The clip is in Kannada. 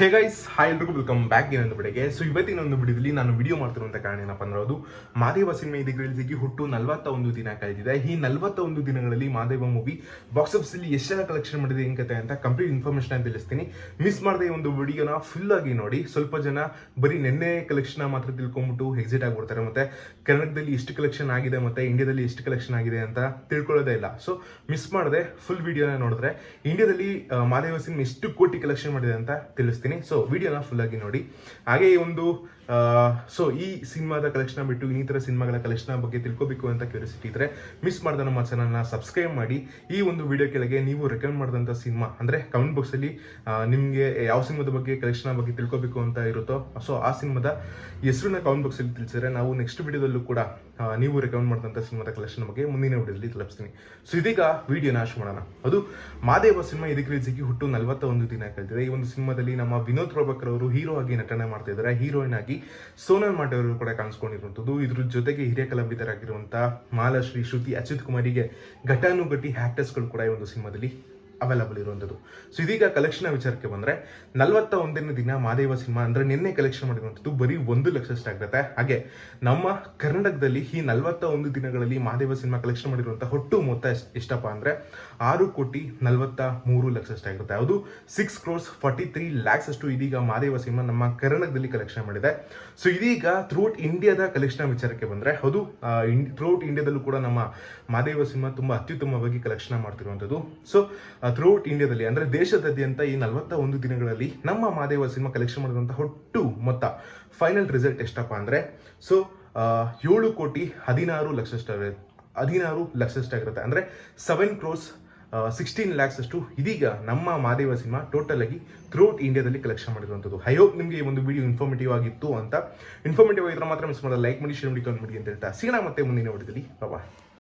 ಹೇ ಗೈಸ್, ಹಾಯ್ ಎಲ್ರಿಗೂ ವೆಲ್ಕಮ್ ಬ್ಯಾಕ್ ಇನ್ನೊಂದು ವಿಡಿಯೋಗೆ. ಸೊ ಇವತ್ತಿನ ಒಂದು ವಿಡಿಯೋದಲ್ಲಿ ನಾನು ವಿಡಿಯೋ ಮಾಡ್ತಿರುವಂಥ ಕಾರಣ ಏನಪ್ಪ ಅಂದ್ರೆ ಅದು ಮಾದೇವ ಸಿನಿಮಾ ಇದೀಗ ರಿಲೀಸಿಗೆ ಹುಟ್ಟು 41 ದಿನ ಕಳೆದಿದೆ. ಈ 41 ದಿನಗಳಲ್ಲಿ ಮಾದೇವ ಮೂವಿ ಬಾಕ್ಸ್ ಆಫೀಸ್ ಅಲ್ಲಿ ಎಷ್ಟೆಲ್ಲ ಕಲೆಕ್ಷನ್ ಮಾಡಿದೆ ಏನ್ ಕತೆ ಅಂತ ಕಂಪ್ಲೀಟ್ ಇನ್ಫಾರ್ಮೇಶನ್ ಅಂತ ತಿಳಿಸ್ತೀನಿ. ಮಿಸ್ ಮಾಡದೆ ಈ ಒಂದು ವಿಡಿಯೋನ ಫುಲ್ ಆಗಿ ನೋಡಿ. ಸ್ವಲ್ಪ ಜನ ಬರೀ ನೆನ್ನೆ ಕಲೆಕ್ಷನ್ ಮಾತ್ರ ತಿಳ್ಕೊಂಡ್ಬಿಟ್ಟು ಎಕ್ಸಿಟ್ ಆಗ್ಬಿಡ್ತಾರೆ, ಮತ್ತೆ ಕನ್ನಡದಲ್ಲಿ ಎಷ್ಟು ಕಲೆಕ್ಷನ್ ಆಗಿದೆ ಮತ್ತೆ ಇಂಡಿಯಾದಲ್ಲಿ ಎಷ್ಟು ಕಲೆಕ್ಷನ್ ಆಗಿದೆ ಅಂತ ತಿಳ್ಕೊಳ್ಳೋದೇ ಇಲ್ಲ. ಸೊ ಮಿಸ್ ಮಾಡದೆ ಫುಲ್ ವಿಡಿಯೋನ ನೋಡಿದ್ರೆ ಇಂಡಿಯಾದಲ್ಲಿ ಮಾದೇವ ಸಿನಿಮಾ ಎಷ್ಟು ಕೋಟಿ ಕಲೆಕ್ಷನ್ ಮಾಡಿದೆ ಅಂತ ತಿಳಿಸ್ತೀನಿ. ಸೊ ವಿಡಿಯೋನ ಫುಲ್ ಆಗಿ ನೋಡಿ. ಹಾಗೆ ಈ ಒಂದು ಸೊ ಈ ಸಿನಿಮಾದ ಕಲೆಕ್ಷನ್ ಬಿಟ್ಟು ಇನ್ನಿತರ ಸಿನಿಮಾಗಳ ಕಲೆಕ್ಷನ್ ಬಗ್ಗೆ ತಿಳ್ಕೋಬೇಕು ಅಂತ ಕ್ಯೂರಿಯಾಸಿಟಿ ಇದ್ರೆ ಮಿಸ್ ಮಾಡಿದ ನಮ್ಮ ಚಾನಲ್ನ ಸಬ್ಸ್ಕ್ರೈಬ್ ಮಾಡಿ. ಈ ಒಂದು ವಿಡಿಯೋ ಕೆಳಗೆ ನೀವು ರೆಕಮೆಂಡ್ ಮಾಡಿದಂಥ ಸಿನಿಮಾ ಅಂದ್ರೆ ಕಮೆಂಟ್ ಬಾಕ್ಸ್ ಅಲ್ಲಿ ನಿಮಗೆ ಯಾವ ಸಿನಿಮಾದ ಬಗ್ಗೆ ಕಲೆಕ್ಷನ್ ಬಗ್ಗೆ ತಿಳ್ಕೋಬೇಕು ಅಂತ ಇರುತ್ತೋ ಸೊ ಆ ಸಿನಿಮಾದ ಹೆಸರನ್ನ ಕಮೆಂಟ್ ಬಾಕ್ಸ್ ಅಲ್ಲಿ ತಿಳಿಸಿದ್ರೆ ನಾವು ನೆಕ್ಸ್ಟ್ ವಿಡಿಯೋದಲ್ಲೂ ಕೂಡ ನೀವು ರೆಕಮೆಂಡ್ ಮಾಡಿದಂಥ ಸಿನಿಮಾದ ಕಲೆಕ್ಷನ್ ಬಗ್ಗೆ ಮುಂದಿನ ವಿಡಿಯೋದಲ್ಲಿ ತಲುಪಿಸ್ತೀನಿ. ಸೊ ಇದೀಗ ವಿಡಿಯೋನ ಶುರು ಮಾಡೋಣ. ಅದು ಮಾದೇವ ಸಿನಿಮಾ ಇದಕ್ಕೆ ರಿಲೀಸಿಗೆ ಹುಟ್ಟು 41 ದಿನ ಕಳೆದಿದೆ. ಈ ಒಂದು ಸಿನಿಮಾದಲ್ಲಿ ನಮ್ಮ ವಿನೋದ್ ಪ್ರಭಾಕರ್ ಅವರು ಹೀರೋ ಆಗಿ ನಟನೆ ಮಾಡ್ತಾ ಇದ್ದಾರೆ. ಹೀರೋಯಿನ್ ಆಗಿ ಸೋನಲ್ ಮಾಟೆ ಅವರು ಕೂಡ ಕಾಣಿಸ್ಕೊಂಡಿರುವಂಥದ್ದು. ಇದ್ರ ಜೊತೆಗೆ ಹಿರಿಯ ಕಲಾವಿದರಾಗಿರುವಂತಹ ಮಾಲಾಶ್ರೀ, ಶ್ರುತಿ, ಅಚ್ಯುತ್ ಕುಮಾರಿಗೆ ಘಟಾನುಘಟಿ ಆಕ್ಟರ್ಸ್ಗಳು ಕೂಡ ಈ ಒಂದು ಸಿನಿಮಾದಲ್ಲಿ ಅವೈಲಬಲ್ ಇರುವಂಥದ್ದು. ಸೊ ಇದೀಗ ಕಲೆಕ್ಷನ್ ವಿಚಾರಕ್ಕೆ ಬಂದರೆ 41ನೇ ದಿನ ಮಾದೇವ ಸಿನಿಮಾ ಅಂದರೆ ನಿನ್ನೆ ಕಲೆಕ್ಷನ್ ಮಾಡಿರುವಂಥದ್ದು ಬರೀ 1 ಲಕ್ಷ ಆಗುತ್ತೆ. ಹಾಗೆ ನಮ್ಮ ಕರ್ನಾಟಕದಲ್ಲಿ ಈ 41 ದಿನಗಳಲ್ಲಿ ಮಾದೇವ ಸಿನಿಮಾ ಕಲೆಕ್ಷನ್ ಮಾಡಿರುವಂಥ ಒಟ್ಟು ಮೊತ್ತ ಎಷ್ಟಪ್ಪ ಅಂದರೆ 6,43,00,000 ಆಗಿರುತ್ತೆ. ಅದು 6,43,00,000 ಅಷ್ಟು ಇದೀಗ ಮಾದೇವ ಸಿನಿಮಾ ನಮ್ಮ ಕರ್ನಾಟಕದಲ್ಲಿ ಕಲೆಕ್ಷನ್ ಮಾಡಿದೆ. ಸೊ ಇದೀಗ ಥ್ರೂಟ್ ಇಂಡಿಯಾದ ಕಲೆಕ್ಷನ್ ವಿಚಾರಕ್ಕೆ ಬಂದರೆ ಅದು ಥ್ರೂಟ್ ಇಂಡಿಯಾದಲ್ಲೂ ಕೂಡ ನಮ್ಮ ಮಾದೇವ ಸಿನಿಮಾ ತುಂಬ ಅತ್ಯುತ್ತಮವಾಗಿ ಕಲೆಕ್ಷನ್ ಮಾಡ್ತಿರುವಂಥದ್ದು. ಸೊ ಥ್ರೂಟ್ ಇಂಡಿಯಾದಲ್ಲಿ ಅಂದರೆ ದೇಶದಾದ್ಯಂತ ಈ 41 ದಿನಗಳಲ್ಲಿ ನಮ್ಮ ಮಾದೇವ ಸಿನಿಮಾ ಕಲೆಕ್ಷನ್ ಮಾಡಿರುವಂಥ ಒಟ್ಟು ಮೊತ್ತ ಫೈನಲ್ ರಿಸಲ್ಟ್ ಎಷ್ಟಪ್ಪ ಅಂದರೆ ಸೊ 7,16,00,000 ಆಗಿರುತ್ತೆ. ಅಂದರೆ 7,16,00,000 ಅಷ್ಟು ಇದೀಗ ನಮ್ಮ ಮಾದೇವ ಸಿನಿಮಾ ಟೋಟಲ್ ಆಗಿ ಥ್ರೂಟ್ ಇಂಡಿಯಾದಲ್ಲಿ ಕಲೆಕ್ಷನ್ ಮಾಡಿರುವಂಥದ್ದು. ಐ ಹೋಪ್ ನಿಮಗೆ ಈ ಒಂದು ವಿಡಿಯೋ ಇನ್ಫಾರ್ಮೇಟಿವ್ ಆಗಿತ್ತು ಅಂತ. ಇನ್ಫಾರ್ಮೇಟಿವ್ ಆಗಿದ್ರೆ ಮಾತ್ರ ಮಿಸ್ ಮಾಡೋದು ಲೈಕ್ ಮಾಡಿ, ಶೇರ್ ಮಾಡಿ, ಕಮೆಂಟ್ ಮಾಡಿ ಅಂತ ಹೇಳ್ತಾ ಸಿಗೋಣ ಮತ್ತೆ ಮುಂದಿನ ವಿಡಿಯೋದಲ್ಲಿ. ಬಾಯ್.